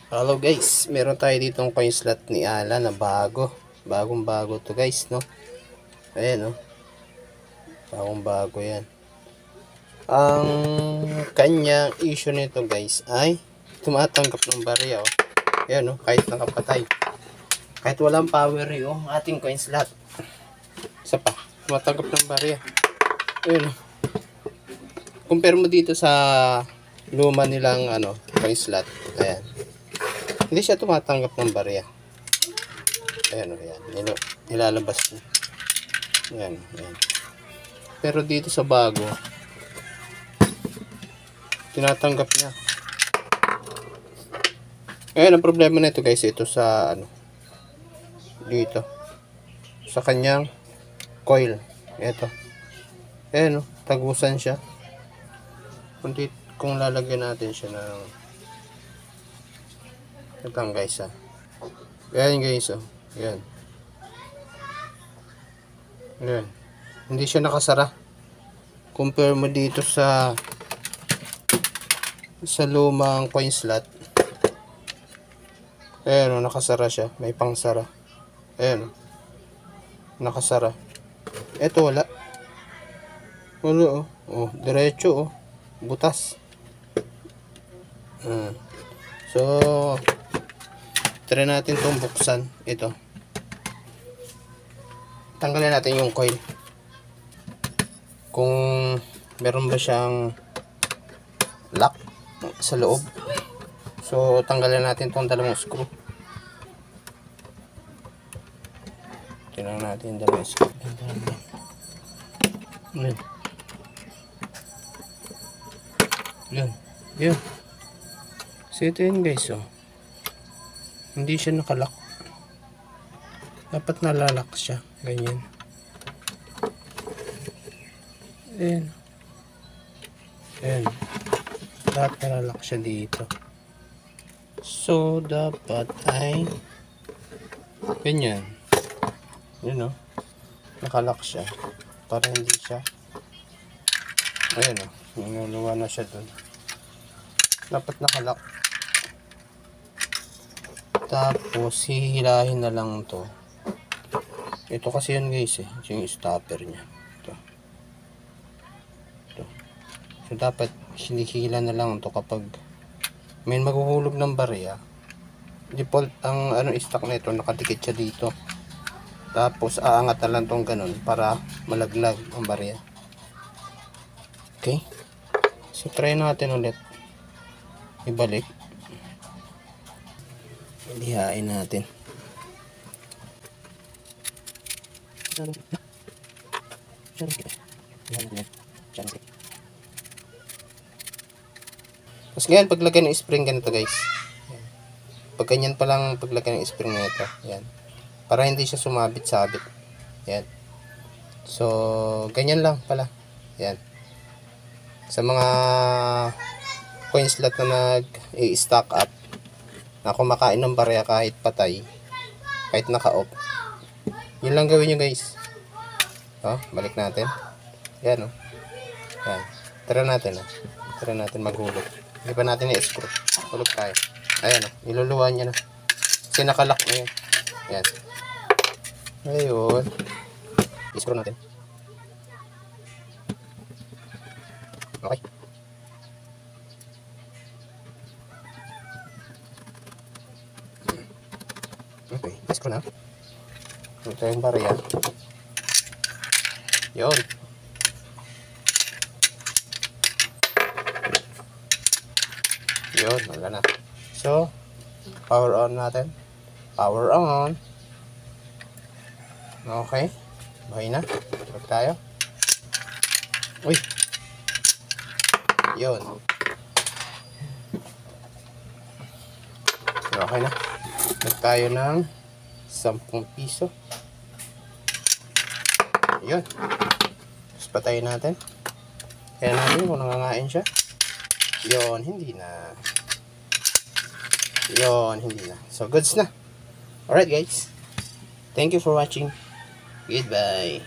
Hello guys, meron tayo ditong coin slot ni Alan na bagong bago to guys, no? Ayan, no? Bagong bago yan. Ang kanyang issue nito guys ay tumatanggap ng barya, oh. Ayan, no? Kahit nakapatay, kahit walang power yung ating coin slot, isa pa tumatanggap ng barya. Ayan, no? Compare mo dito sa luma nilang coin slot. Ayan, hindi siya tumatanggap ng barya. Ayan, ayan. Nilalabas niya. Ayan, ayan. Pero dito sa bago, tinatanggap niya. Ayan, ang problema nito guys, ito sa dito. Sa kanyang coil. Ito. Ayan, tagusan siya. Kung lalagyan natin siya ng ito guys, ayan guys, ayan. Ayan. Hindi siya nakasara. Compare mo dito sa lumang coin slot. Ayan, nakasara siya. May pangsara. Ayan, nakasara. Ito wala. Wala, diretso, butas. So, try natin itong buksan. Ito. Tanggalin natin yung coil. Kung meron ba siyang lock sa loob. So, tanggalin natin itong dalawang screw. Tingnan natin yung dalawang screw. Yan. So, ito yun guys, hindi siya nakalock. Dapat nalalak siya. Ganyan. Ayan. Ayan. Dapat nalalak siya dito. So, dapat ay ganyan. Yun, nakalock siya. Para hindi siya. Ayan, nanguluwa na siya dun. Dapat nakalock. Tapos, hihilahin na lang to. Ito kasi yan guys, yung stopper niya. Ito. So, dapat hinihila na lang to kapag may maghuhulog ng barya. Default ang stock nito, nakadikit siya dito. Tapos, aangat na lang tong ganun para malaglag ang barya. Okay? So, try natin ulit. Ibalik. Lihain natin. Tapos ngayon, paglagay ng spring ganito guys. Pag ganyan pa lang paglagay ng spring nito. Yan. Para hindi siya sumabit-sabit. Yan. So, ganyan lang pala. Yan. Sa mga coin slot na nag-i-stack up, na kumakain ng barya kahit patay, kahit naka-off, yun lang gawin nyo guys. Balik natin. Yan, yan. Tara natin maghulog. Hindi pa natin i-screw. Hulog tayo. Ayan, niluluwan niya na. Kasi nakalock na yan. Yan. Ayun. I-screw natin. Okay. Okay, i-screw na. Ito yung barya. Yun. Yun, wala na. So, power on natin. Power on. Okay. Buhay na. Huwag tayo. Uy. Yun. Okay na. Huwag tayo ng 10 piso. Yun. Tapos patayin natin. Kaya natin kung nangangain siya. Yun, hindi na. Yun, hindi na. So, goods na. Alright guys. Thank you for watching. Goodbye.